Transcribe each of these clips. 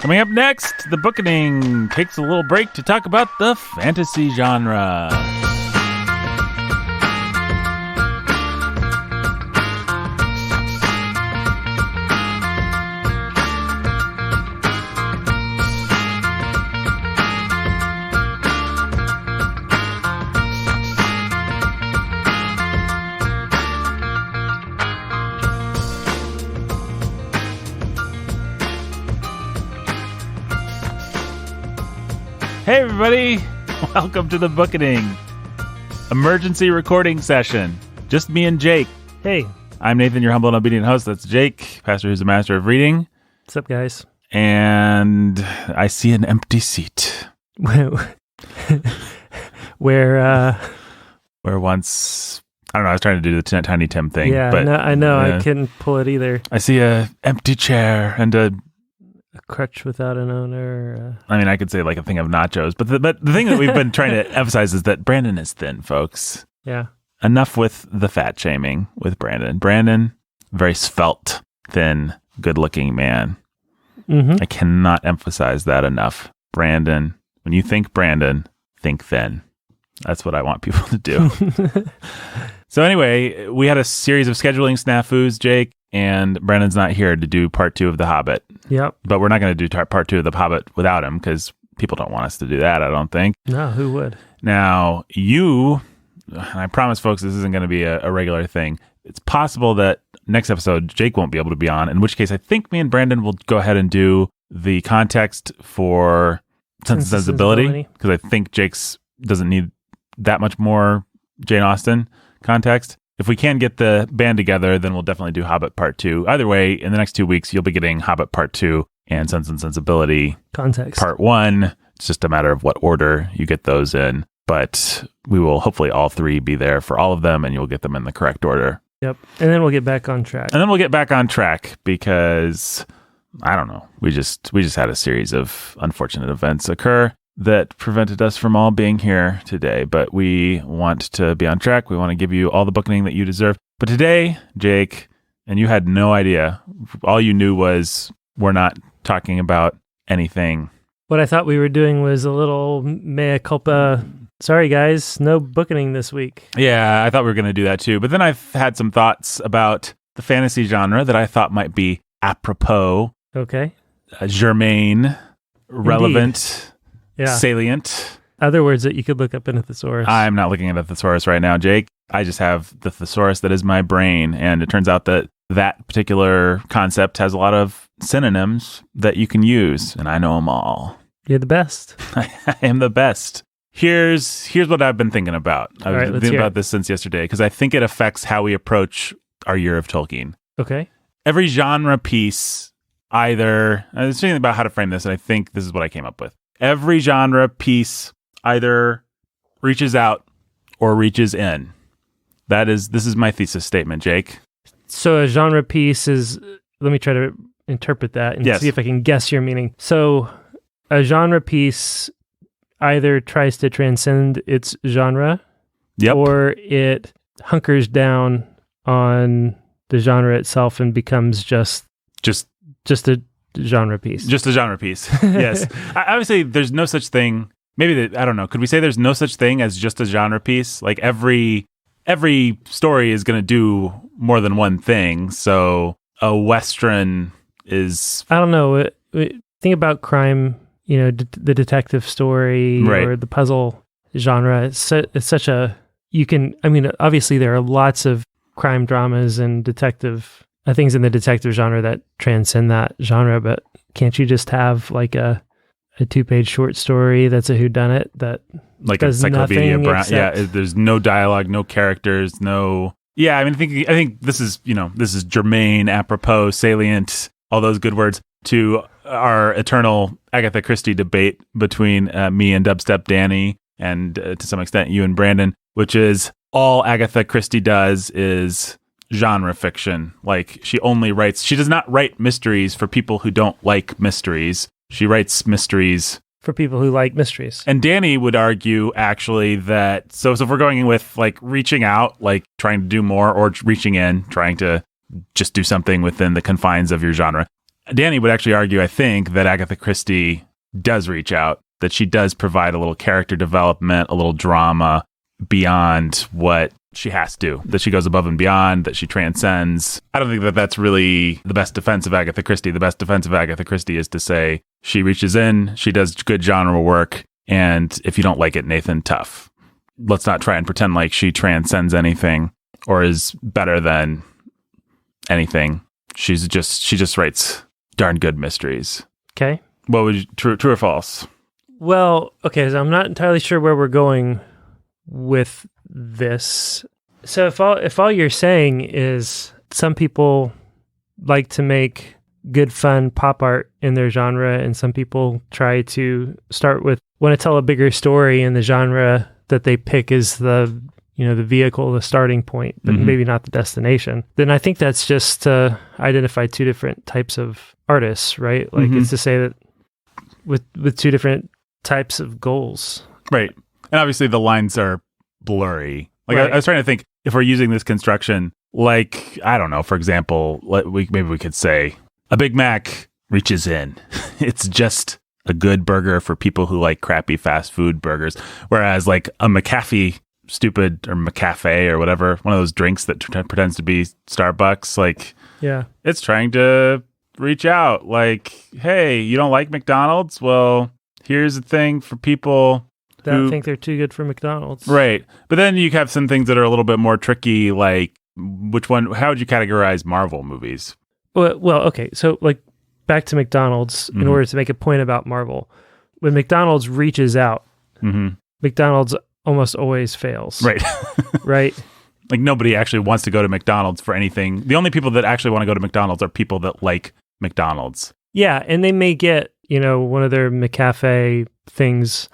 Coming up next, the Bookening takes a little break to talk about the fantasy genre. Hey everybody, welcome to the Bookening emergency recording session. Just me and Jake. Hey. I'm Nathan, your humble and obedient host. That's Jake, pastor who's a master of reading. What's up, guys? And I see an empty seat. Where once, I don't know, I was trying to do the Tiny Tim thing. Yeah, but, no, I know, I couldn't pull it either. I see a empty chair and a crutch without an owner. I mean, I could say like a thing of nachos, but the thing that we've been trying to emphasize is that Brandon is thin, folks. Yeah. Enough with the fat shaming with Brandon. Brandon, very svelte, thin, good-looking man. Mm-hmm. I cannot emphasize that enough. Brandon, when you think Brandon, think thin. That's what I want people to do. So anyway, we had a series of scheduling snafus, Jake, and Brandon's not here to do part 2 of The Hobbit. Yep. But we're not going to do part 2 of The Hobbit without him because people don't want us to do that, I don't think. No, who would? Now, I promise, folks, this isn't going to be a regular thing. It's possible that next episode, Jake won't be able to be on, in which case I think me and Brandon will go ahead and do the context for Sense and Sensibility, because I think Jake's doesn't need that much more Jane Austen context. If we can get the band together, then we'll definitely do Hobbit Part 2. Either way, in the next 2 weeks, you'll be getting Hobbit Part 2 and Sense and Sensibility context Part 1. It's just a matter of what order you get those in. But we will hopefully all 3 be there for all of them, and you'll get them in the correct order. Yep. And then we'll get back on track. Because, I don't know, we just had a series of unfortunate events occur that prevented us from all being here today. But we want to be on track. We want to give you all the Bookening that you deserve. But today, Jake, and you had no idea, all you knew was we're not talking about anything. What I thought we were doing was a little mea culpa. Sorry, guys, no Bookening this week. Yeah, I thought we were going to do that too. But then I've had some thoughts about the fantasy genre that I thought might be apropos. Okay. Germane, relevant, salient. Other words that you could look up in a thesaurus. I'm not looking at a thesaurus right now, Jake. I just have the thesaurus that is my brain. And it turns out that particular concept has a lot of synonyms that you can use. And I know them all. You're the best. I am the best. Here's what I've been thinking about. I've been thinking about this since yesterday because I think it affects how we approach our year of Tolkien. Okay. Every genre piece I was thinking about how to frame this, and I think this is what I came up with. Every genre piece either reaches out or reaches in. This is my thesis statement, Jake. So a genre piece is, let me try to interpret that and see if I can guess your meaning. So a genre piece either tries to transcend its genre, or it hunkers down on the genre itself and becomes just a genre piece. Just a genre piece. Yes. Obviously, there's no such thing. Maybe I don't know. Could we say there's no such thing as just a genre piece? Like every story is going to do more than one thing. So a Western is, I don't know. Think about crime. The detective story or the puzzle genre. It's such a, obviously there are lots of crime dramas and detective things in the detective genre that transcend that genre, but can't you just have like a 2-page short story that's a whoddunit that like does Encyclopedia Brown? Except... Yeah, there's no dialogue, no characters, no. Yeah, I think this is germane, apropos, salient, all those good words to our eternal Agatha Christie debate between me and Dubstep Danny, and to some extent you and Brandon, which is all Agatha Christie does is genre fiction. Like she does not write mysteries for people who don't like mysteries. She writes mysteries for people who like mysteries. And Danny would argue actually that, so if we're going with like reaching out, like trying to do more, or reaching in, trying to just do something within the confines of your genre, Danny would actually argue, I think, that Agatha Christie does reach out, that she does provide a little character development, a little drama beyond what she has to, that she goes above and beyond, that she transcends. I don't think that that's really the best defense of Agatha Christie. The best defense of Agatha Christie is to say she reaches in, she does good genre work, and if you don't like it, Nathan, tough. Let's not try and pretend like she transcends anything or is better than anything. She just writes darn good mysteries. Okay. What would you, true or false? Well, okay, so I'm not entirely sure where we're going with this. So if all you're saying is some people like to make good, fun pop art in their genre, and some people try to want to tell a bigger story in the genre that they pick as the vehicle, the starting point, but maybe not the destination, then I think that's just to identify two different types of artists, right? Like it's to say that with two different types of goals. Right. And obviously the lines are blurry. Like right. I was trying to think, if we're using this construction, like, I don't know, for example, maybe we could say a Big Mac reaches in. It's just a good burger for people who like crappy fast food burgers. Whereas like a McAfee stupid or McCafe or whatever, one of those drinks that pretends to be Starbucks, like, yeah, it's trying to reach out. Like, hey, you don't like McDonald's? Well, here's a thing for people that think they're too good for McDonald's. Right. But then you have some things that are a little bit more tricky, like how would you categorize Marvel movies? Well, okay. So like back to McDonald's, in order to make a point about Marvel, when McDonald's reaches out, McDonald's almost always fails. Right. Right. Like nobody actually wants to go to McDonald's for anything. The only people that actually want to go to McDonald's are people that like McDonald's. Yeah. And they may get, one of their McCafe things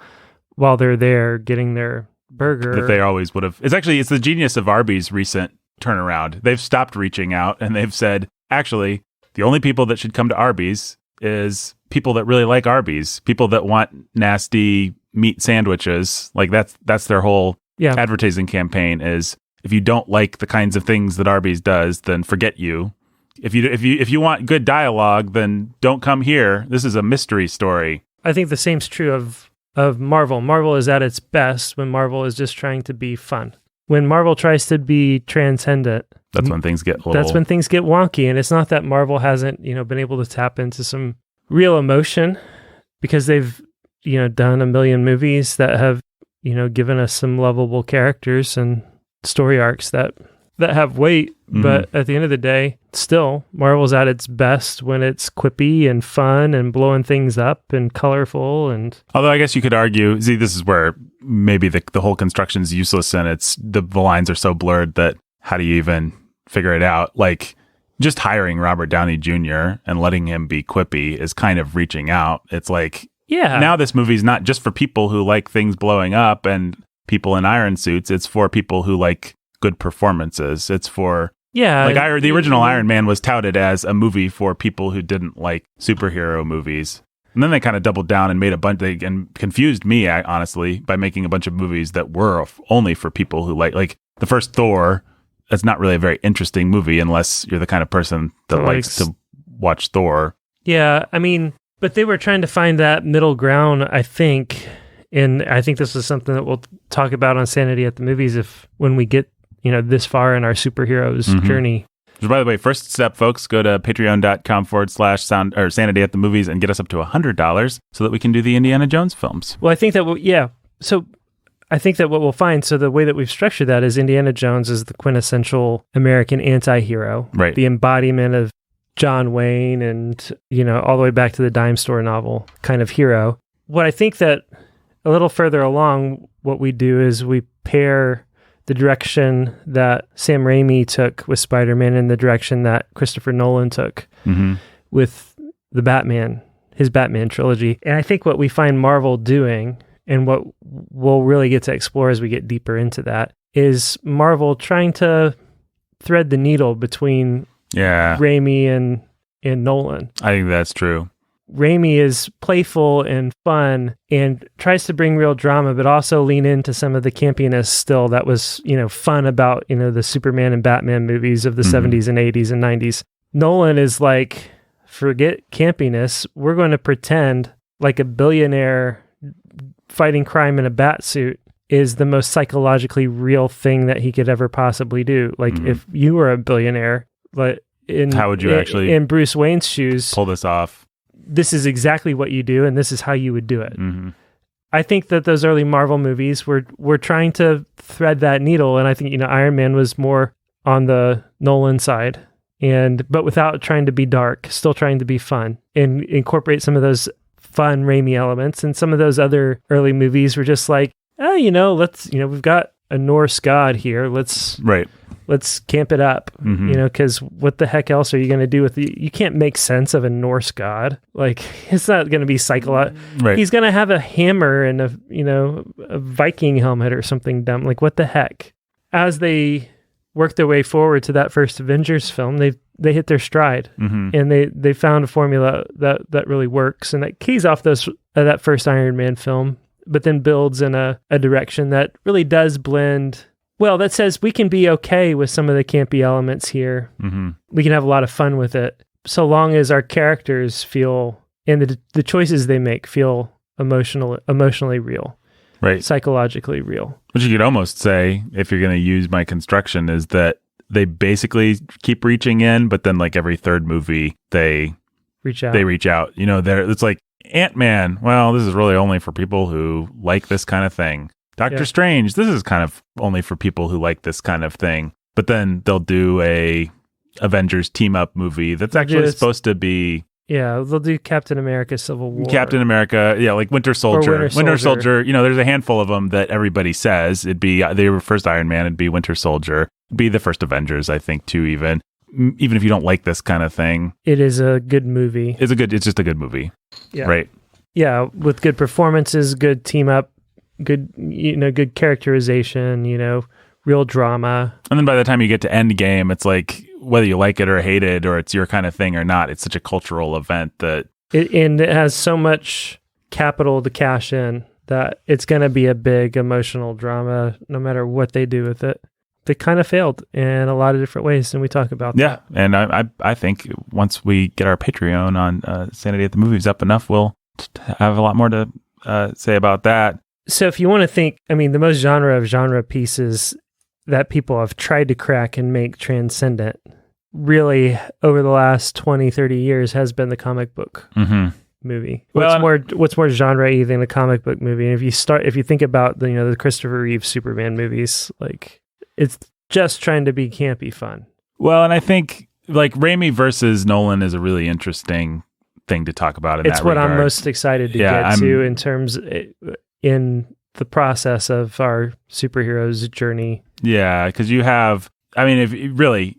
while they're there getting their burger. That they always would have. It's the genius of Arby's recent turnaround. They've stopped reaching out and they've said, actually, the only people that should come to Arby's is people that really like Arby's, people that want nasty meat sandwiches. Like that's their whole advertising campaign is, if you don't like the kinds of things that Arby's does, then forget you. If you want good dialogue, then don't come here. This is a mystery story. I think the same's true of Marvel. Marvel is at its best when Marvel is just trying to be fun. When Marvel tries to be transcendent, that's when things get wonky. And it's not that Marvel hasn't, been able to tap into some real emotion, because they've, done a million movies that have, given us some lovable characters and story arcs that have weight. But at the end of the day, still, Marvel's at its best when it's quippy and fun and blowing things up and colorful. And although I guess you could argue, this is where maybe the whole construction is useless, and it's the lines are so blurred that how do you even figure it out? Like, just hiring Robert Downey Jr. and letting him be quippy is kind of reaching out. It's like, now this movie's not just for people who like things blowing up and people in iron suits. It's for people who like good performances. It's for the original Iron Man was touted as a movie for people who didn't like superhero movies, and then they kind of doubled down and made a bunch. And confused me, honestly, by making a bunch of movies that were only for people who like the first Thor. That's not really a very interesting movie unless you're the kind of person that likes to watch Thor. Yeah, I mean, but they were trying to find that middle ground, I think, and I think this is something that we'll talk about on Sanity at the Movies when we get this far in our superheroes journey. So by the way, first step, folks, go to patreon.com/sanity at the movies and get us up to $100 so that we can do the Indiana Jones films. Well, I think that, so I think that what we'll find, so the way that we've structured that is Indiana Jones is the quintessential American anti-hero, right? The embodiment of John Wayne and, all the way back to the dime store novel kind of hero. What I think that a little further along, what we do is we pair the direction that Sam Raimi took with Spider-Man and the direction that Christopher Nolan took with his Batman trilogy. And I think what we find Marvel doing, and what we'll really get to explore as we get deeper into that, is Marvel trying to thread the needle between Raimi and Nolan. I think that's true. Raimi is playful and fun and tries to bring real drama, but also lean into some of the campiness still that was, fun about, the Superman and Batman movies of the 70s and 80s and 90s. Nolan is like forget campiness. We're going to pretend like a billionaire fighting crime in a bat suit is the most psychologically real thing that he could ever possibly do. Like if you were a billionaire, but how would you actually in Bruce Wayne's shoes pull this off? This is exactly what you do, and this is how you would do it. I think that those early Marvel movies were trying to thread that needle, and I think Iron Man was more on the Nolan side, but without trying to be dark, still trying to be fun and incorporate some of those fun Raimi elements. And some of those other early movies were just like, we've got a Norse god here. Let's camp it up, because what the heck else are you going to do with you can't make sense of a Norse god. Like, it's not going to be psychological. Right. He's going to have a hammer and a Viking helmet or something dumb. Like, what the heck? As they work their way forward to that first Avengers film, they hit their stride, and they found a formula that really works, and that keys off that first Iron Man film, but then builds in a direction that really does blend. Well, that says we can be okay with some of the campy elements here. We can have a lot of fun with it, so long as our characters feel, and the choices they make feel emotionally real, right? Psychologically real. Which you could almost say, if you're going to use my construction, is that they basically keep reaching in, but then like every third movie, they reach out. It's like Ant-Man. Well, this is really only for people who like this kind of thing. Doctor Strange, this is kind of only for people who like this kind of thing. But then they'll do a Avengers team-up movie that's actually supposed to be... Yeah, they'll do Captain America Civil War. Captain America, like Winter Soldier. Winter Soldier, there's a handful of them that everybody says. It'd be the first Iron Man, it'd be Winter Soldier. It'd be the first Avengers, I think, too, even if you don't like this kind of thing. It is a good movie. It's just a good movie. Yeah. Right. Yeah, with good performances, good team-up, good characterization, real drama. And then by the time you get to Endgame, it's like, whether you like it or hate it, or it's your kind of thing or not, it's such a cultural event that... It has so much capital to cash in that it's going to be a big emotional drama no matter what they do with it. They kind of failed in a lot of different ways, and we talk about that. Yeah, and I think once we get our Patreon on Sanity at the Movies up enough, we'll have a lot more to say about that. So if you want to think, the most genre of genre pieces that people have tried to crack and make transcendent, really, over the last 20, 30 years, has been the comic book movie. What's more genre-y than a comic book movie? And if you think about the Christopher Reeve Superman movies, like, it's just trying to be campy fun. Well, and I think like Raimi versus Nolan is a really interesting thing to talk about. It's what I'm most excited to get to in the process of our superheroes journey. Yeah, because you have, if really,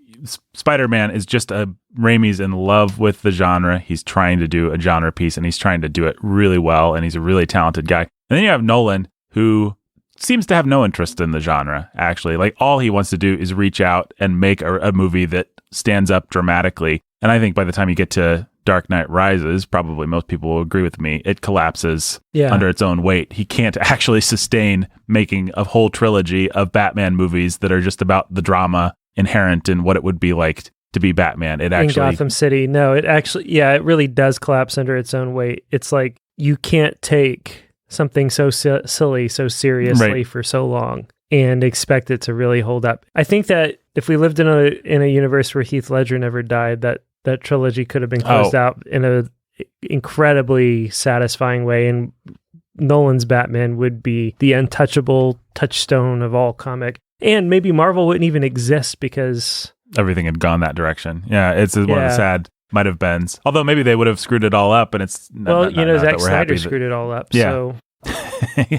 Spider-Man is just Raimi's in love with the genre. He's trying to do a genre piece, and he's trying to do it really well, and he's a really talented guy. And then you have Nolan, who seems to have no interest in the genre, actually. Like, all he wants to do is reach out and make a movie that stands up dramatically. And I think by the time you get to Dark Knight Rises, probably most people will agree with me, it collapses under its own weight. He can't actually sustain making a whole trilogy of Batman movies that are just about the drama inherent in what it would be like to be Batman. In Gotham City. No, it really does collapse under its own weight. It's like, you can't take something so silly, so seriously for so long and expect it to really hold up. I think that if we lived in a universe where Heath Ledger never died, that trilogy could have been closed out in a incredibly satisfying way, and Nolan's Batman would be the untouchable touchstone of all comic. And maybe Marvel wouldn't even exist because everything had gone that direction. Yeah, it's one of the sad might have been. Although maybe they would have screwed it all up, and it's Zack Snyder screwed it all up. Yeah, so.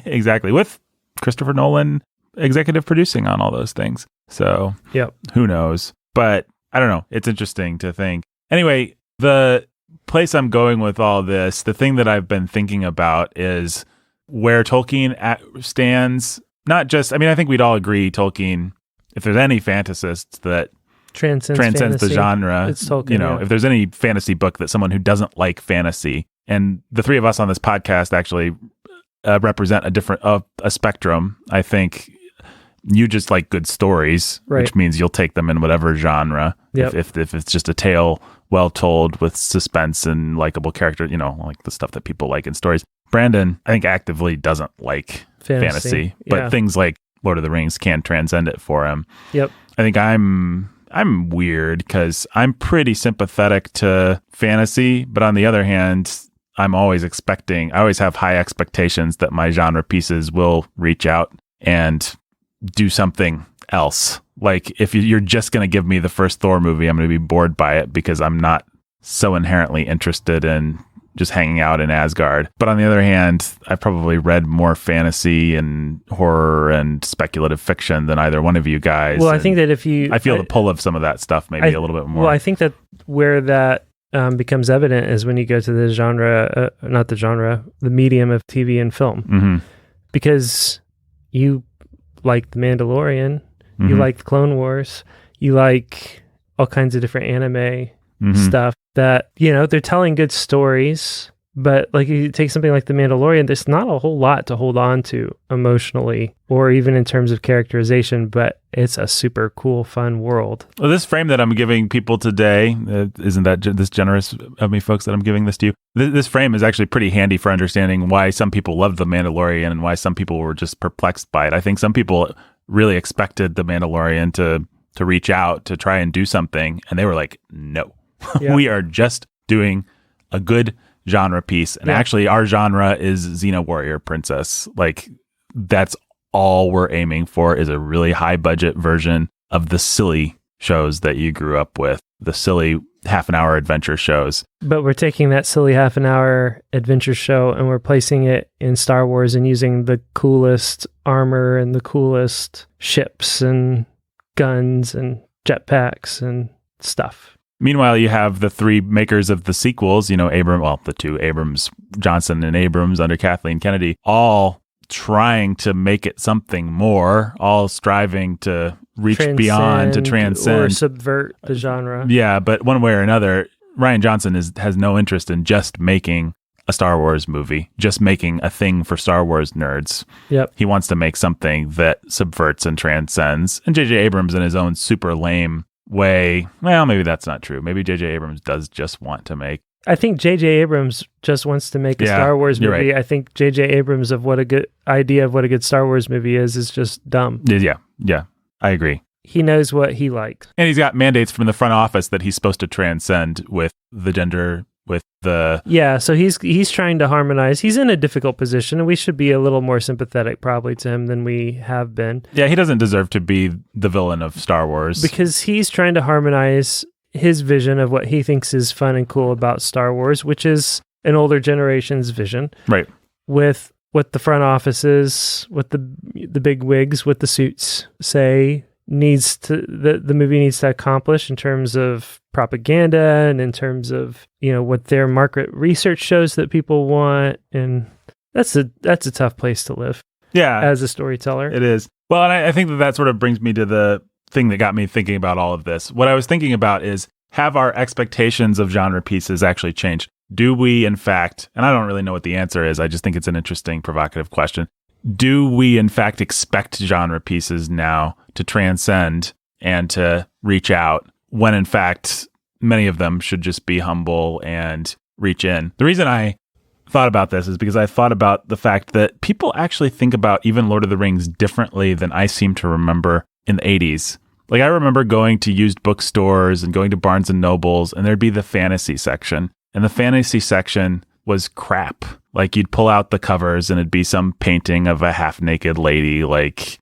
Exactly, with Christopher Nolan executive producing on all those things. So who knows? But I don't know. It's interesting to think. Anyway, the place I'm going with all this, the thing that I've been thinking about is where Tolkien stands. Not just, I think we'd all agree Tolkien, if there's any fantasist that transcends the genre, it's Tolkien, if there's any fantasy book that someone who doesn't like fantasy, and the three of us on this podcast actually represent a spectrum. I think you just like good stories, which means you'll take them in whatever genre. If it's just a tale well told with suspense and likable characters, like the stuff that people like in stories. Brandon, I think, actively doesn't like fantasy, but things like Lord of the Rings can transcend it for him. Yep. I think I'm weird because I'm pretty sympathetic to fantasy, but on the other hand, I always have high expectations that my genre pieces will reach out and do something else. Like if you're just going to give me the first Thor movie, I'm going to be bored by it because I'm not so inherently interested in just hanging out in Asgard. But on the other hand, I've probably read more fantasy and horror and speculative fiction than either one of you guys. Well, I think that I feel the pull of some of that stuff maybe a little bit more. Well, I think that where that becomes evident is when you go to the genre, the medium of TV and film. Mm-hmm. Because you like The Mandalorian, mm-hmm. you like the Clone Wars, you like all kinds of different anime mm-hmm. stuff that, they're telling good stories, but like you take something like The Mandalorian, there's not a whole lot to hold on to emotionally or even in terms of characterization, but it's a super cool, fun world. Well, this frame that I'm giving people today, isn't that this generous of me, folks, that I'm giving this to you? This frame is actually pretty handy for understanding why some people loved The Mandalorian and why some people were just perplexed by it. I think some people really expected The Mandalorian to reach out, to try and do something, and they were like, no. Yeah. We are just doing a good genre piece. And actually, our genre is Xena Warrior Princess. Like, that's all we're aiming for, is a really high budget version of the silly shows that you grew up with, the silly half-an-hour adventure shows. But we're taking that silly half-an-hour adventure show and we're placing it in Star Wars and using the coolest armor and the coolest ships and guns and jetpacks and stuff. Meanwhile, you have the three makers of the sequels, the two, Abrams, Johnson and Abrams under Kathleen Kennedy, all trying to make it something more, all striving to reach beyond, to transcend. Or subvert the genre. Yeah, but one way or another, Rian Johnson has no interest in just making a Star Wars movie, just making a thing for Star Wars nerds. Yep. He wants to make something that subverts and transcends. And J.J. Abrams, in his own super lame way, well, maybe that's not true. Maybe J.J. Abrams does just want to make. I think J.J. Abrams just wants to make a Star Wars movie. Right. I think J.J. Abrams of what a good idea of what a good Star Wars movie is just dumb. Yeah, I agree. He knows what he likes. And he's got mandates from the front office that he's supposed to transcend with the gender, with the... Yeah, so he's trying to harmonize. He's in a difficult position, and we should be a little more sympathetic probably to him than we have been. Yeah, he doesn't deserve to be the villain of Star Wars. Because he's trying to harmonize his vision of what he thinks is fun and cool about Star Wars, which is an older generation's vision. Right. With what the front offices, what the big wigs, what the suits say the movie needs to accomplish in terms of propaganda and in terms of, what their market research shows that people want. And that's a tough place to live. Yeah. As a storyteller. It is. Well, and I think that sort of brings me to the thing that got me thinking about all of this. What I was thinking about is, have our expectations of genre pieces actually changed? Do we, in fact, and I don't really know what the answer is, I just think it's an interesting, provocative question. Do we, in fact, expect genre pieces now to transcend and to reach out when, in fact, many of them should just be humble and reach in? The reason I thought about this is because I thought about the fact that people actually think about even Lord of the Rings differently than I seem to remember in the 80s. Like, I remember going to used bookstores and going to Barnes and Nobles, and there'd be the fantasy section. And the fantasy section was crap. Like, you'd pull out the covers and it'd be some painting of a half-naked lady, like,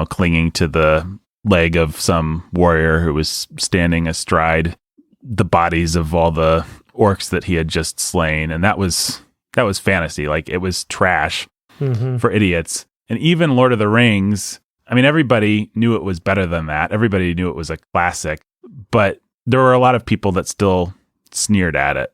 clinging to the leg of some warrior who was standing astride the bodies of all the orcs that he had just slain. And that was fantasy. Like, it was trash for idiots. And even Lord of the Rings, I mean, everybody knew it was better than that. Everybody knew it was a classic, but there were a lot of people that still sneered at it.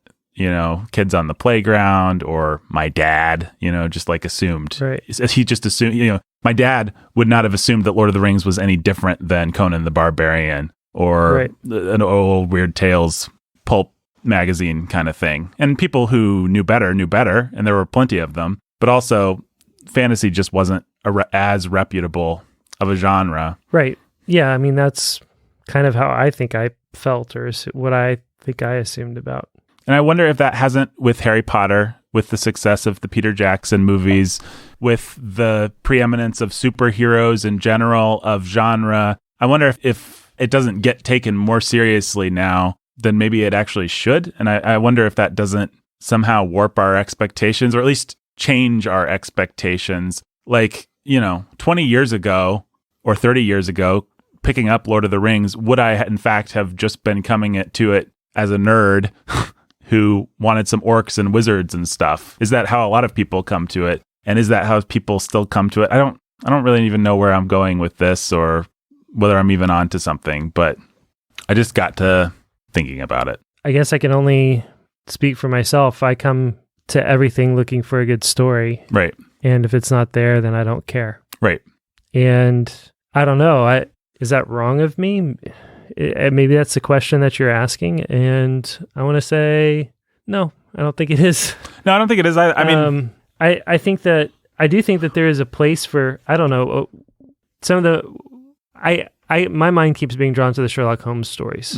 Kids on the playground, or my dad, just like assumed. Right. He just assumed, my dad would not have assumed that Lord of the Rings was any different than Conan the Barbarian or an old Weird Tales pulp magazine kind of thing. And people who knew better, and there were plenty of them. But also, fantasy just wasn't as reputable of a genre. Right. Yeah, I mean, that's kind of how I think I felt, or what I think I assumed about. And I wonder if that hasn't, with Harry Potter, with the success of the Peter Jackson movies, with the preeminence of superheroes in general, of genre, I wonder if it doesn't get taken more seriously now than maybe it actually should. And I wonder if that doesn't somehow warp our expectations, or at least change our expectations. Like, 20 years ago or 30 years ago, picking up Lord of the Rings, would I in fact have just been coming to it as a nerd who wanted some orcs and wizards and stuff? Is that how a lot of people come to it? And is that how people still come to it? I don't really even know where I'm going with this, or whether I'm even onto something, but I just got to thinking about it. I guess I can only speak for myself. I come to everything looking for a good story. Right. And if it's not there, then I don't care. Right. And I don't know. Is that wrong of me? Maybe that's the question that you're asking. And I want to say, no, I don't think it is. No, I don't think it is. I mean, I think that I do think that there is a place for, I don't know, some of the, my mind keeps being drawn to the Sherlock Holmes stories,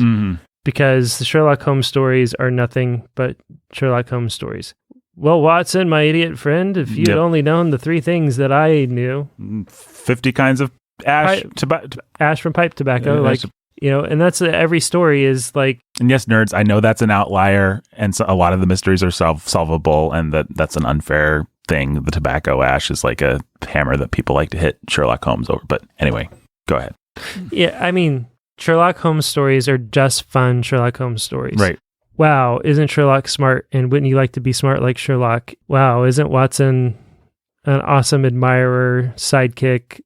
because the Sherlock Holmes stories are nothing but Sherlock Holmes stories. Well, Watson, my idiot friend, if you'd only known the 3 things that I knew. 50 kinds of ash from pipe tobacco, and that's every story is like. And yes, nerds, I know that's an outlier, and so a lot of the mysteries are solvable, and that's an unfair thing. The tobacco ash is like a hammer that people like to hit Sherlock Holmes over. But anyway, go ahead. Yeah, I mean, Sherlock Holmes stories are just fun Sherlock Holmes stories. Right. Wow, isn't Sherlock smart? And wouldn't you like to be smart like Sherlock? Wow, isn't Watson an awesome admirer, sidekick,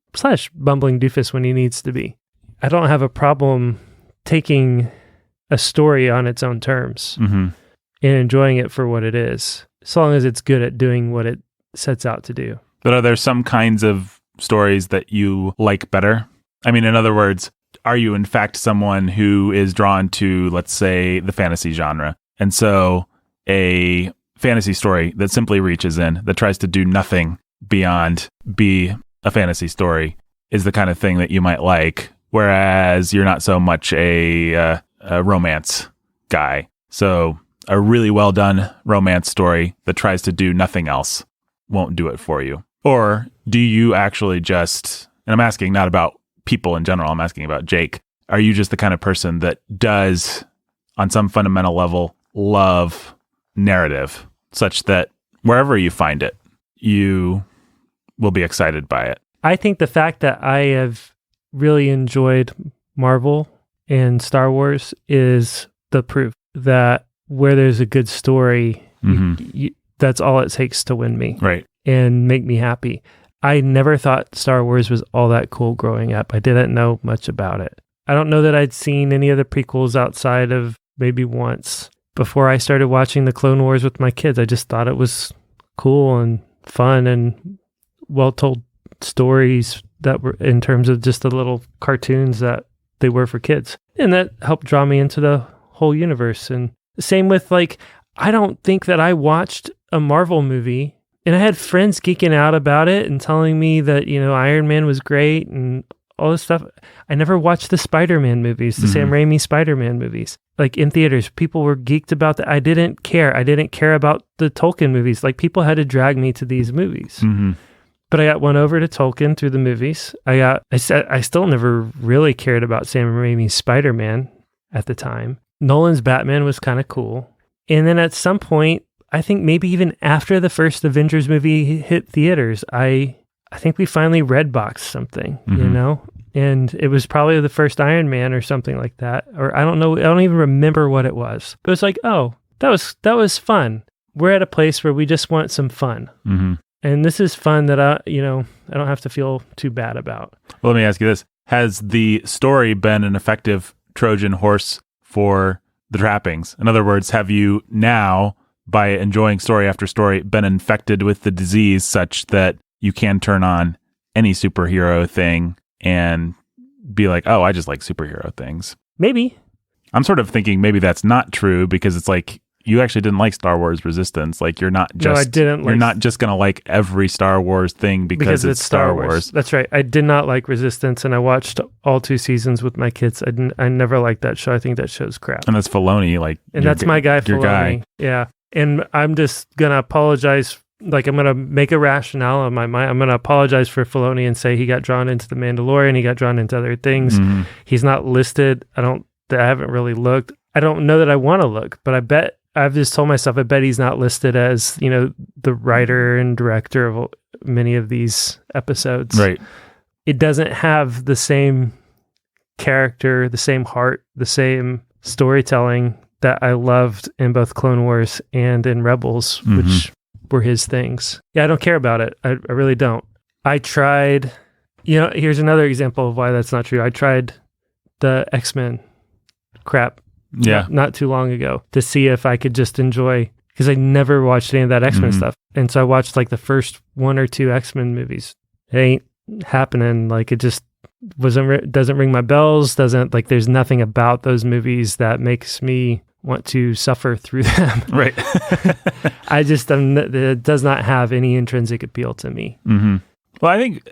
/ bumbling doofus when he needs to be? I don't have a problem taking a story on its own terms and enjoying it for what it is, as long as it's good at doing what it sets out to do. But are there some kinds of stories that you like better? I mean, in other words, are you in fact someone who is drawn to, let's say, the fantasy genre? And so a fantasy story that simply reaches in, that tries to do nothing beyond be a fantasy story, is the kind of thing that you might like, whereas you're not so much a romance guy. So a really well done romance story that tries to do nothing else won't do it for you. Or do you actually just, and I'm asking not about people in general, I'm asking about Jake, are you just the kind of person that does, on some fundamental level, love narrative, such that wherever you find it, you will be excited by it? I think the fact that I have really enjoyed Marvel and Star Wars is the proof that where there's a good story, that's all it takes to win me, right, and make me happy. I never thought Star Wars was all that cool growing up. I didn't know much about it. I don't know that I'd seen any of the prequels outside of maybe once. Before I started watching the Clone Wars with my kids, I just thought it was cool and fun and well-told stories that were in terms of just the little cartoons that they were for kids. And that helped draw me into the whole universe. And same with, I don't think that I watched a Marvel movie, and I had friends geeking out about it and telling me that, Iron Man was great and all this stuff. I never watched the Spider-Man movies, the Sam Raimi Spider-Man movies. In theaters, people were geeked about that. I didn't care. I didn't care about the Tolkien movies. People had to drag me to these movies. But I got won over to Tolkien through the movies. I still never really cared about Sam Raimi's Spider-Man at the time. Nolan's Batman was kind of cool. And then at some point, I think maybe even after the first Avengers movie hit theaters, I think we finally Redboxed something, and it was probably the first Iron Man or something like that. Or I don't know. I don't even remember what it was. But it's oh, that was fun. We're at a place where we just want some fun. And this is fun that I don't have to feel too bad about. Well, let me ask you this. Has the story been an effective Trojan horse for the trappings? In other words, have you now, by enjoying story after story, been infected with the disease such that you can turn on any superhero thing and be like, oh, I just like superhero things? Maybe. I'm sort of thinking maybe that's not true, because it's you actually didn't like Star Wars Resistance. Like you're not just, no, I didn't. You're not just going to like every Star Wars thing because it's Star Wars. That's right. I did not like Resistance, and I watched all 2 seasons with my kids. I never liked that show. I think that show's crap. And that's Filoni, and that's my guy, Filoni. Yeah. And I'm just going to apologize. Like, I'm going to make a rationale in my mind. I'm going to apologize for Filoni and say he got drawn into The Mandalorian. He got drawn into other things. Mm-hmm. He's not listed. I haven't really looked. I don't know that I want to look, but I've just told myself, I bet he's not listed as, the writer and director of many of these episodes. Right. It doesn't have the same character, the same heart, the same storytelling that I loved in both Clone Wars and in Rebels, mm-hmm. which were his things. Yeah, I don't care about it. I really don't. I tried, here's another example of why that's not true. I tried the X-Men crap not too long ago to see if I could just enjoy, because I never watched any of that X-Men mm-hmm. stuff. And so I watched like the first 1 or 2 X-Men movies. It ain't happening. Like, it just doesn't ring my bells. There's nothing about those movies that makes me want to suffer through them. Right. It does not have any intrinsic appeal to me. Mm-hmm. Well, I think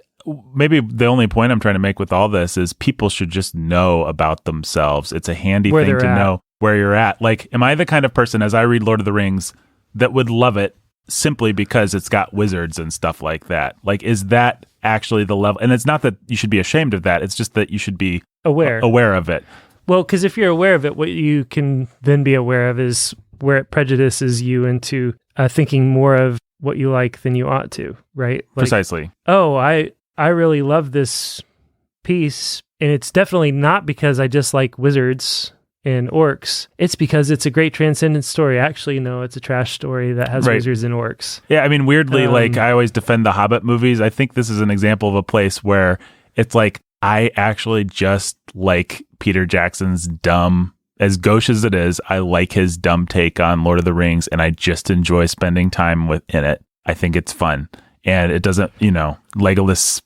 maybe the only point I'm trying to make with all this is people should just know about themselves. It's a handy thing to know where you're at. Like, am I the kind of person, as I read Lord of the Rings, that would love it simply because it's got wizards and stuff like that? Like, is that actually the level? And it's not that you should be ashamed of that. It's just that you should be aware of it. Well, because if you're aware of it, what you can then be aware of is where it prejudices you into thinking more of what you like than you ought to, right? Like, precisely. Oh, I really love this piece, and it's definitely not because I just like wizards and orcs. It's because it's a great transcendent story. Actually, no, it's a trash story that has wizards and orcs. Yeah, I mean, weirdly, I always defend the Hobbit movies. I think this is an example of a place where it's like, I actually just like Peter Jackson's dumb, as gauche as it is, I like his dumb take on Lord of the Rings, and I just enjoy spending time in it. I think it's fun. And it doesn't, Legolas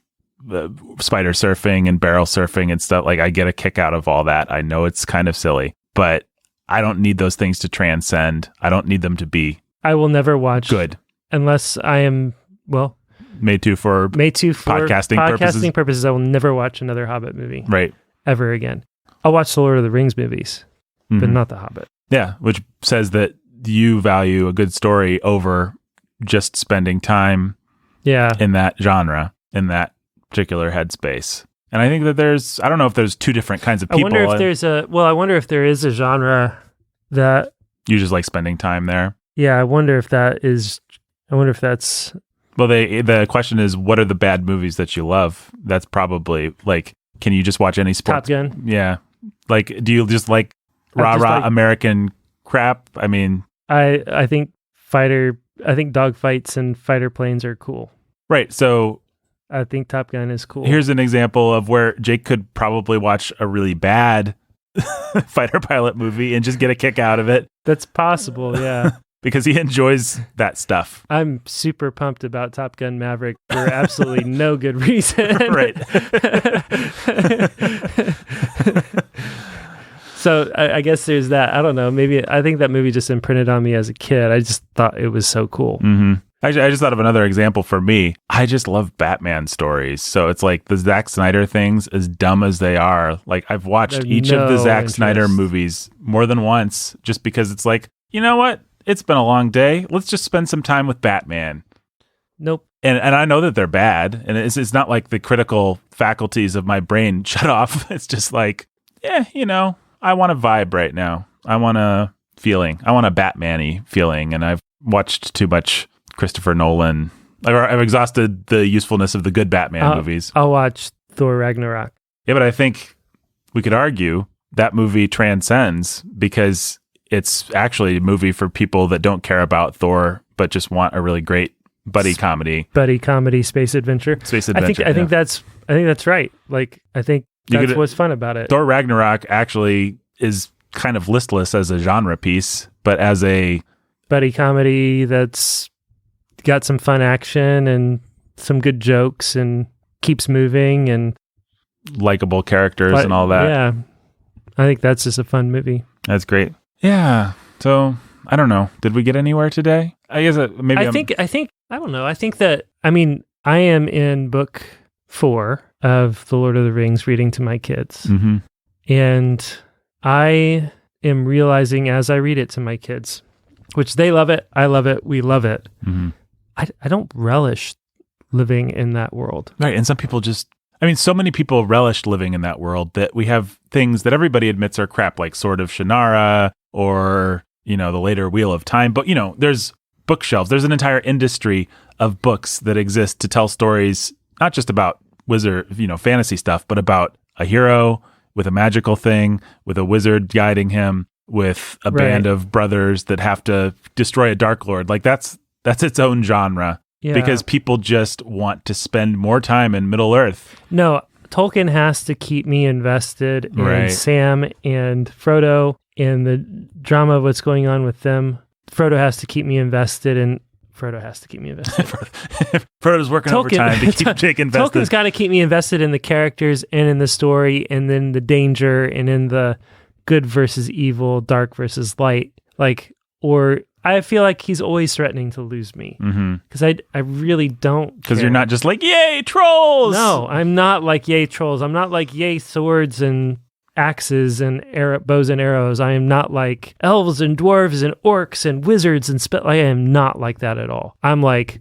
spider surfing and barrel surfing and stuff. Like, I get a kick out of all that. I know it's kind of silly, but I don't need those things to transcend. I don't need them to be I will never watch good unless I am, made to for podcasting purposes. I will never watch another Hobbit movie. Right. Ever again. I'll watch the Lord of the Rings movies, but not the Hobbit. Yeah, which says that you value a good story over just spending time in that genre, in that particular headspace. And I think that I don't know if there's 2 different kinds of people. I wonder if there is a genre that you just like spending time there. Yeah, I wonder if that's... Well, the question is, what are the bad movies that you love? That's probably like, can you just watch any sports? Top Gun. Yeah. Like, do you just like rah-rah American crap? I mean... I think dogfights and fighter planes are cool. Right, so... I think Top Gun is cool. Here's an example of where Jake could probably watch a really bad fighter pilot movie and just get a kick out of it. That's possible, yeah. Because he enjoys that stuff. I'm super pumped about Top Gun Maverick for absolutely no good reason. Right. So I guess there's that. I don't know. Maybe I think that movie just imprinted on me as a kid. I just thought it was so cool. Mm-hmm. Actually, I just thought of another example for me. I just love Batman stories. So it's like the Zack Snyder things, as dumb as they are. Like, I've watched each of the Zack Snyder movies more than once just because it's like, you know what? It's been a long day. Let's just spend some time with Batman. Nope. And I know that they're bad. And it's not like the critical faculties of my brain shut off. It's just like, I want a vibe right now. I want a feeling. I want a Batman-y feeling. And I've watched too much Christopher Nolan. I've exhausted the usefulness of the good Batman movies. I'll watch Thor Ragnarok. Yeah, but I think we could argue that movie transcends because it's actually a movie for people that don't care about Thor, but just want a really great buddy comedy. Buddy comedy, space adventure. I think that's right. Like, I think that's what's fun about it. Thor Ragnarok actually is kind of listless as a genre piece, but as a buddy comedy that's got some fun action and some good jokes and keeps moving and likable characters and all that. Yeah. I think that's just a fun movie. That's great. Yeah. So I don't know. Did we get anywhere today? I guess maybe I think I don't know. I think that I am in book 4 of The Lord of the Rings, reading to my kids. Mm-hmm. And I am realizing as I read it to my kids, which they love it, I love it, we love it. Mm-hmm. I don't relish living in that world. Right. And some people so many people relish living in that world that we have things that everybody admits are crap, like Sword of Shannara or, the later Wheel of Time. But, there's bookshelves. There's an entire industry of books that exist to tell stories, not just about wizard, fantasy stuff, but about a hero with a magical thing, with a wizard guiding him, with a band of brothers that have to destroy a Dark Lord. Like that's its own genre. Yeah. Because people just want to spend more time in Middle-earth. No, Tolkien has to keep me invested in Sam and Frodo and the drama of what's going on with them. Frodo has to keep me invested. Frodo's working overtime to keep Jake invested. Tolkien's got to keep me invested in the characters and in the story and in the danger and in the good versus evil, dark versus light. Or I feel like he's always threatening to lose me because I really don't. Because you're not just like, yay, trolls. No, I'm not like yay, trolls. I'm not like yay, swords and axes and bows and arrows. I am not like elves and dwarves and orcs and wizards and I am not like that at all. I'm like,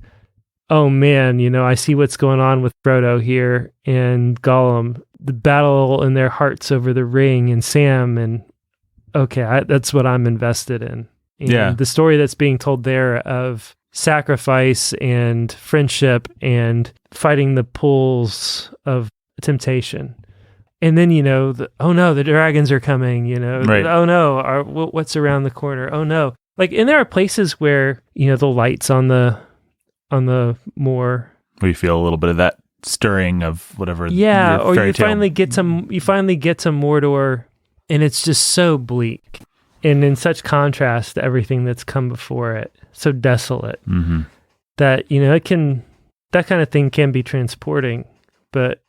oh man, I see what's going on with Frodo here and Gollum, the battle in their hearts over the ring and Sam, and okay, that's what I'm invested in. And the story that's being told there of sacrifice and friendship and fighting the pulls of temptation. And then, oh no, the dragons are coming, Right. Oh no, what's around the corner? Oh no. And there are places where, the lights on the moor. We feel a little bit of that stirring of whatever. Yeah, or you finally get to Mordor and it's just so bleak. And in such contrast to everything that's come before it, so desolate, that, that kind of thing can be transporting, but...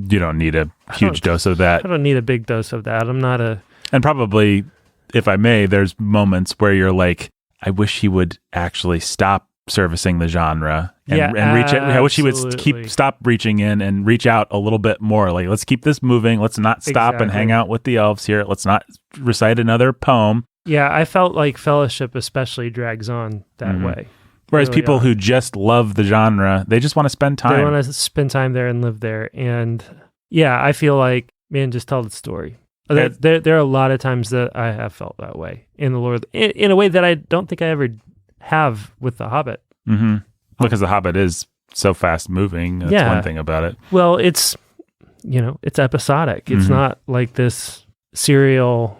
You don't need a huge dose of that. I don't need a big dose of that. I'm not a... And probably, if I may, there's moments where you're like, I wish he would actually stop servicing the genre and reach out. I wish he would stop reaching in and reach out a little bit more. Like, let's keep this moving. Let's not stop and hang out with the elves here. Let's not recite another poem. Yeah, I felt like Fellowship especially drags on that way. Whereas really people who just love the genre, they just want to spend time. They want to spend time there and live there. And yeah, I feel like, man, just tell the story. There are a lot of times that I have felt that way in the Lord, in a way that I don't think I ever have with The Hobbit. Mm-hmm. Because The Hobbit is so fast moving. That's one thing about it. Well, it's episodic. It's not like this serial,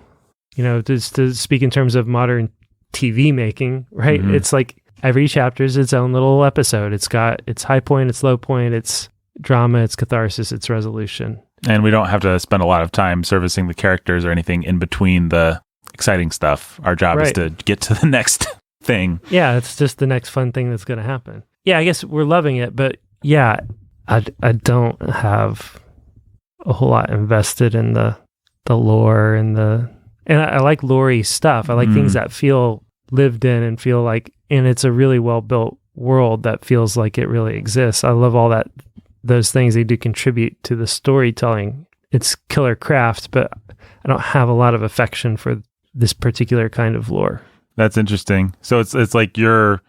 just to speak in terms of modern TV making, right? It's like every chapter is its own little episode. It's got its high point, its low point, its drama, its catharsis, its resolution. And we don't have to spend a lot of time servicing the characters or anything in between the exciting stuff. Our job is to get to the next thing. Yeah, it's just the next fun thing that's going to happen. Yeah, I guess we're loving it, but yeah, I don't have a whole lot invested in the lore and I like lore-y stuff. I like things that feel lived in and feel like, and it's a really well-built world that feels like it really exists. I love all those things. They do contribute to the storytelling. It's killer craft, but I don't have a lot of affection for this particular kind of lore. That's interesting. So it's like you're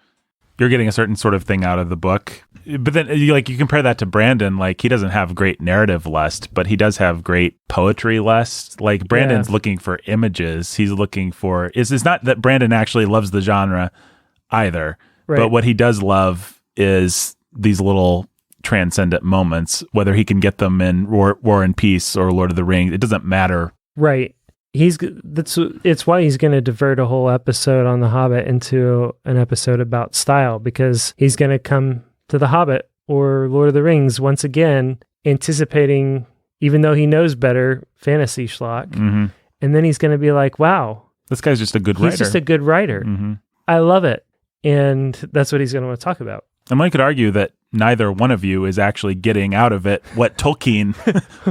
getting a certain sort of thing out of the book. But then you compare that to Brandon, like he doesn't have great narrative lust, but he does have great poetry lust. Like Brandon's looking for images. He's looking for, it's not that Brandon actually loves the genre either, but what he does love is these little transcendent moments, whether he can get them in War and Peace or Lord of the Rings, it doesn't matter. Right. It's why he's going to divert a whole episode on The Hobbit into an episode about style, because he's going to come to The Hobbit or Lord of the Rings once again, anticipating, even though he knows better, fantasy schlock. Mm-hmm. And then he's going to be like, wow. This guy's just a good writer. He's just a good writer. Mm-hmm. I love it. And that's what he's going to want to talk about. And one could argue that neither one of you is actually getting out of it what Tolkien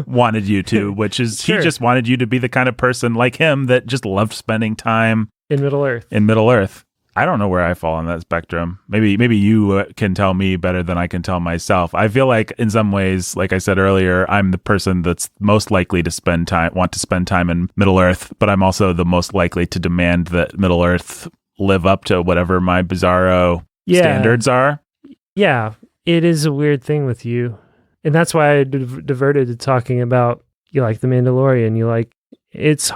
wanted you to, which is he just wanted you to be the kind of person like him that just loved spending time in Middle-earth. I don't know where I fall on that spectrum. Maybe you can tell me better than I can tell myself. I feel like in some ways, like I said earlier, I'm the person that's most likely to want to spend time in Middle-earth, but I'm also the most likely to demand that Middle-earth live up to whatever my bizarro standards are. Yeah, it is a weird thing with you. And that's why I diverted to talking about you like The Mandalorian. It's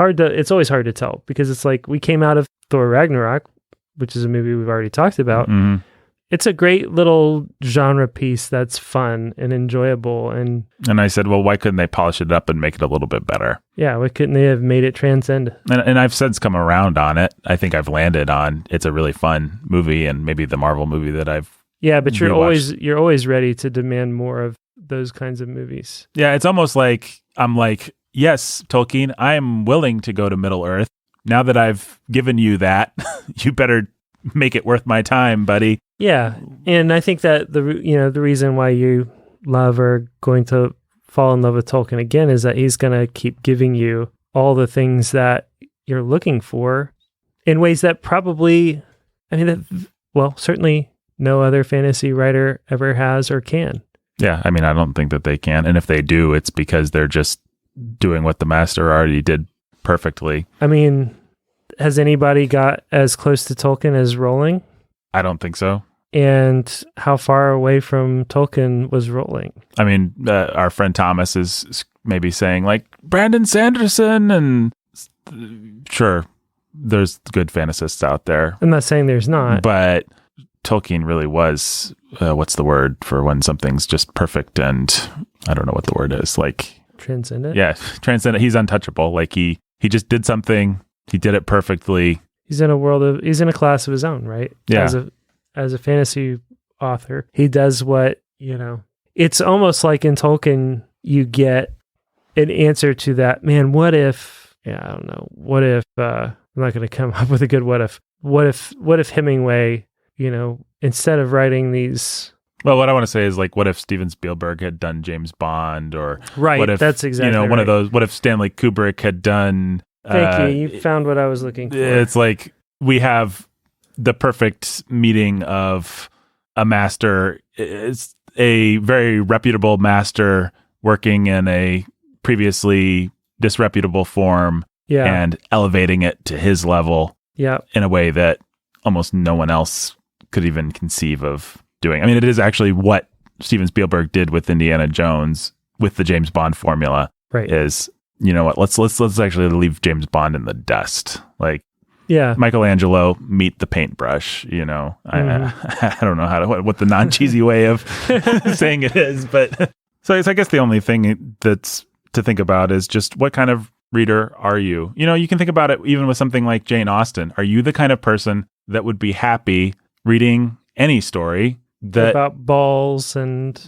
always hard to tell because it's like we came out of Thor Ragnarok, which is a movie we've already talked about. Mm-hmm. It's a great little genre piece that's fun and enjoyable. And I said, well, why couldn't they polish it up and make it a little bit better? Yeah, why couldn't they have made it transcend? And I've since come around on it. I think I've landed on it's a really fun movie and maybe the Marvel movie that I've but you're rewatched. always ready to demand more of those kinds of movies. Yeah, it's almost like I'm like, yes, Tolkien, I'm willing to go to Middle-earth. Now that I've given you that, you better make it worth my time, buddy. Yeah, and I think that the reason why you love or going to fall in love with Tolkien again is that he's going to keep giving you all the things that you're looking for in ways that probably, certainly no other fantasy writer ever has or can. Yeah, I don't think that they can. And if they do, it's because they're just doing what the master already did perfectly. Has anybody got as close to Tolkien as Rowling? I don't think so. And how far away from Tolkien was Rowling? Our friend Thomas is maybe saying like Brandon Sanderson, and sure, there's good fantasists out there. I'm not saying there's not. But Tolkien really was, what's the word for when something's just perfect and I don't know what the word is, like... Transcendent? Yeah, transcendent. He's untouchable. Like he just did something, he did it perfectly. He's in a class of his own, right? Yeah. As a fantasy author, he does what, it's almost like in Tolkien, you get an answer to that, man, what if, I don't know, what if, I'm not going to come up with a good what if Hemingway, instead of writing these... Well, what I want to say is like, what if Steven Spielberg had done James Bond, or right? What if, that's exactly one of those. What if Stanley Kubrick had done? Thank you. You found what I was looking for. It's like we have the perfect meeting of a master. It's a very reputable master working in a previously disreputable form, and elevating it to his level, in a way that almost no one else could even conceive of doing. It is actually what Steven Spielberg did with Indiana Jones with the James Bond formula. Right. Is, what? Let's actually leave James Bond in the dust. Like, Michelangelo, meet the paintbrush. I don't know what the non-cheesy way of saying it is, but so I guess the only thing that's to think about is just what kind of reader are you? You can think about it even with something like Jane Austen. Are you the kind of person that would be happy reading any story about balls and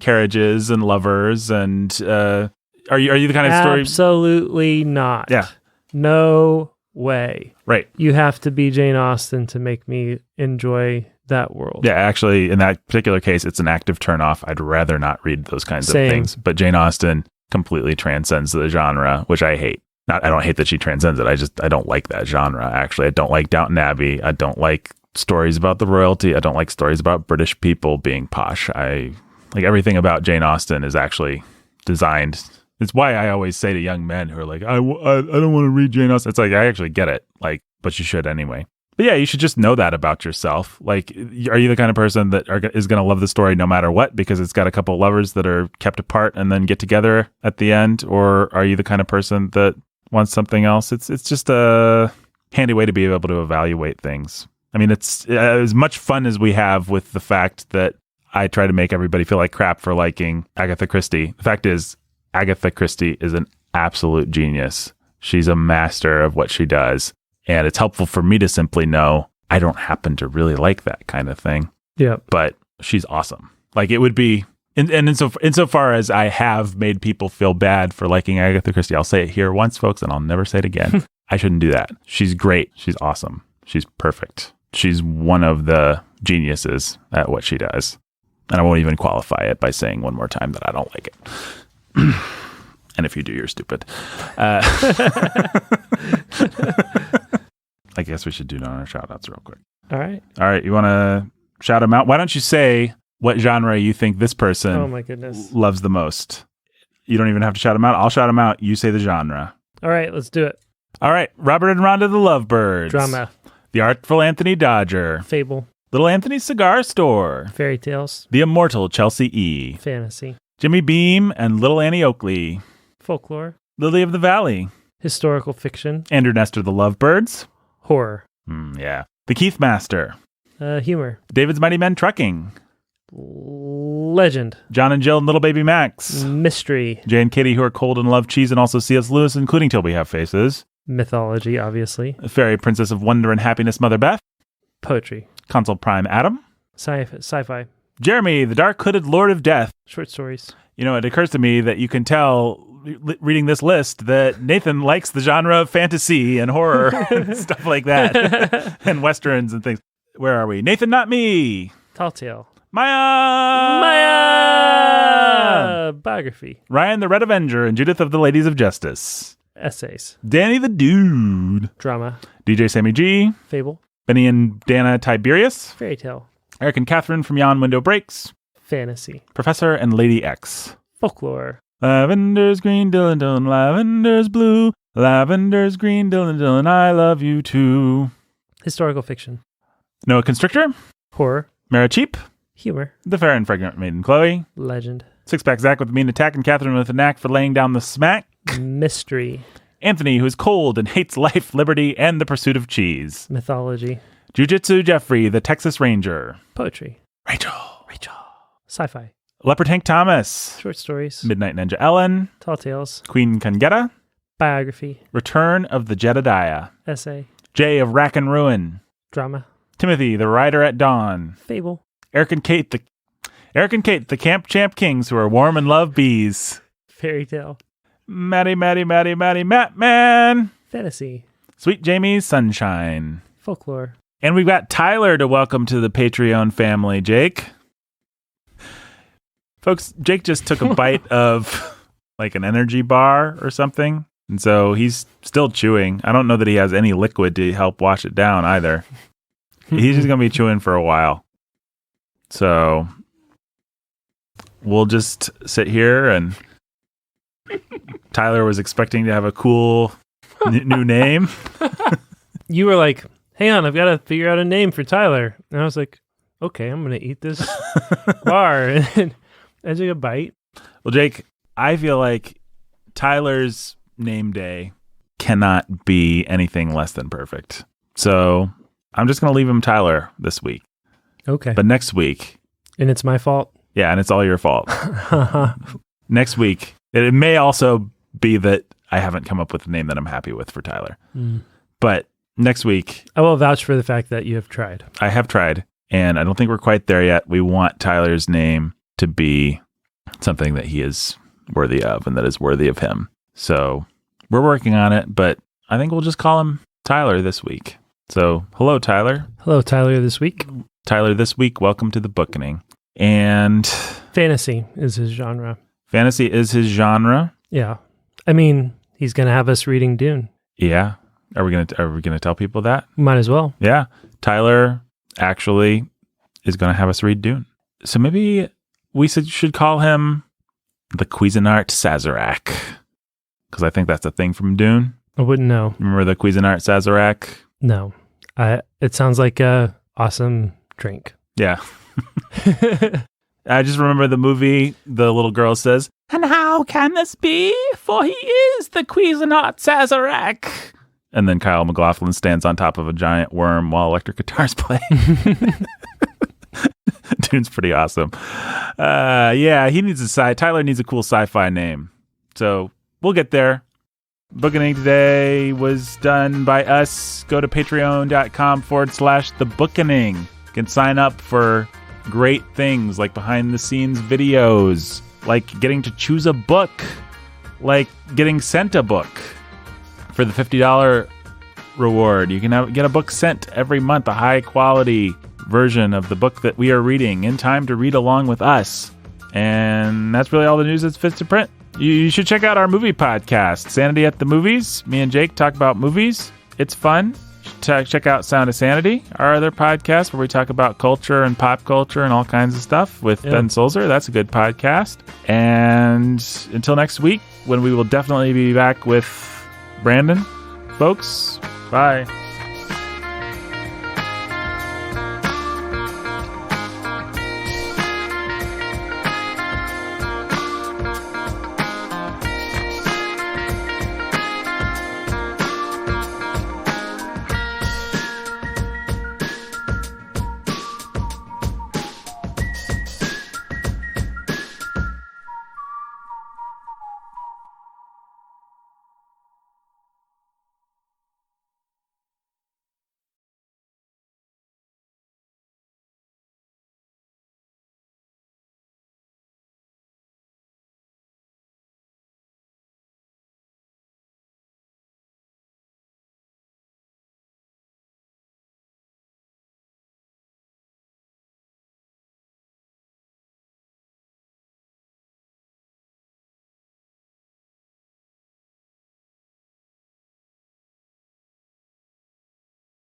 carriages and lovers and are you the kind of story? Absolutely not. Yeah. No way. Right. You have to be Jane Austen to make me enjoy that world. Yeah, actually, in that particular case, it's an active turnoff. I'd rather not read those kinds of things. But Jane Austen completely transcends the genre, which I hate. I don't hate that she transcends it. I don't like that genre, actually. I don't like Downton Abbey. I don't like stories about the royalty. I don't like stories about British people being posh. I like everything about Jane Austen is actually designed. It's why I always say to young men who are like, I don't want to read Jane Austen. It's like, I actually get it, like, but you should anyway. But yeah, you should just know that about yourself. Like, are you the kind of person that is going to love the story no matter what because it's got a couple of lovers that are kept apart and then get together at the end? Or are you the kind of person that wants something else? It's just a handy way to be able to evaluate things. It's as much fun as we have with the fact that I try to make everybody feel like crap for liking Agatha Christie. The fact is, Agatha Christie is an absolute genius. She's a master of what she does. And it's helpful for me to simply know I don't happen to really like that kind of thing. Yeah. But she's awesome. Like, it would be, insofar as I have made people feel bad for liking Agatha Christie, I'll say it here once, folks, and I'll never say it again. I shouldn't do that. She's great. She's awesome. She's perfect. She's one of the geniuses at what she does. And I won't even qualify it by saying one more time that I don't like it. And if you do, you're stupid. I guess we should do our shout outs real quick. All right. All right. You want to shout them out? Why don't you say what genre you think this person Oh my goodness. loves the most? You don't even have to shout them out. I'll shout them out. You say the genre. All right, let's do it. All right. Robert and Rhonda the Lovebirds. Drama. The Artful Anthony Dodger. Fable. Little Anthony's Cigar Store. Fairy tales. The Immortal Chelsea E. Fantasy. Jimmy Beam and Little Annie Oakley. Folklore. Lily of the Valley. Historical fiction. Andrew Nestor the Lovebirds. Horror. Yeah. The Keith Master. Humor. David's Mighty Men Trucking. Legend. John and Jill and Little Baby Max. Mystery. Jay and Katie, who are cold and love cheese, and also C.S. Lewis, including Till We Have Faces. Mythology, obviously. Fairy Princess of Wonder and Happiness, Mother Beth. Poetry. Console Prime Adam. Sci-fi. Jeremy, the Dark Hooded Lord of Death. Short stories. You know, it occurs to me that you can tell, reading this list, that Nathan likes the genre of fantasy and horror and stuff like that, and westerns and things. Where are we? Nathan, not me. Tall Tale. Maya! Biography. Ryan the Red Avenger and Judith of the Ladies of Justice. Essays. Danny the Dude. Drama. DJ Sammy G. Fable. Benny and Dana Tiberius. Fairy tale. Eric and Catherine from Yon Window Breaks. Fantasy. Professor and Lady X. Folklore. Lavender's green, Dylan, Dylan. Lavender's blue. Lavender's green, Dylan, Dylan. I love you too. Historical fiction. Noah Constrictor. Horror. Mara Cheap. Humor. The Fair and Fragrant Maiden Chloe. Legend. Six-Pack Zach with a mean attack and Catherine with a knack for laying down the smack. Mystery. Anthony, who is cold and hates life, liberty, and the pursuit of cheese. Mythology. Jiu-Jitsu Jeffrey, the Texas Ranger. Poetry. Rachel. Sci-fi. Leopard Hank Thomas. Short stories. Midnight Ninja Ellen. Tall tales. Queen Kangetta. Biography. Return of the Jedediah. Essay. Jay of Rack and Ruin. Drama. Timothy, the Rider at Dawn. Fable. Eric and Kate, the Camp Champ Kings who are warm and love bees. Fairy tale. Matt Man. Fantasy. Sweet Jamie's Sunshine. Folklore. And we've got Tyler to welcome to the Patreon family, Jake. Folks, Jake just took a bite of like an energy bar or something. And so he's still chewing. I don't know that he has any liquid to help wash it down either. He's just going to be chewing for a while. So we'll just sit here, and Tyler was expecting to have a cool new name. You were like, hang on, I've got to figure out a name for Tyler. And I was like, okay, I'm going to eat this bar. And I took a bite. Well, Jake, I feel like Tyler's name day cannot be anything less than perfect. So I'm just going to leave him Tyler this week. Okay. But next week. And it's my fault? Yeah, and it's all your fault. Next week, it may also be that I haven't come up with a name that I'm happy with for Tyler. But next week, I will vouch for the fact that you have tried. I have tried, and I don't think we're quite there yet. We want Tyler's name to be something that he is worthy of and that is worthy of him. So we're working on it, but I think we'll just call him Tyler this week. So hello, Tyler. Hello, Tyler this week. Tyler this week, welcome to the Bookening. And fantasy is his genre. Fantasy is his genre. Yeah. I mean, he's going to have us reading Dune. Yeah. Are we going to tell people that? Might as well. Yeah. Tyler actually is going to have us read Dune. So maybe we should call him the Cuisinart Sazerac, because I think that's a thing from Dune. I wouldn't know. Remember the Cuisinart Sazerac? No. It sounds like a awesome drink. Yeah. I just remember the movie, the little girl says, "And how can this be? For he is the Cuisinart Sazerac." And then Kyle MacLachlan stands on top of a giant worm while electric guitars play. Dude's pretty awesome. Yeah, Tyler needs a cool sci-fi name. So we'll get there. Bookening today was done by us. Go to patreon.com/thebookening. You can sign up for great things like behind the scenes videos, like getting to choose a book, like getting sent a book. For the $50 reward, you can get a book sent every month, a high quality version of the book that we are reading in time to read along with us. And that's really all the news that fits to print. You should check out our movie podcast, Sanity at the Movies. Me and Jake talk about movies. It's fun. check out Sound of Sanity, our other podcast where we talk about culture and pop culture and all kinds of stuff with Ben Sulzer. That's a good podcast. And until next week, when we will definitely be back with Brandon, folks, bye.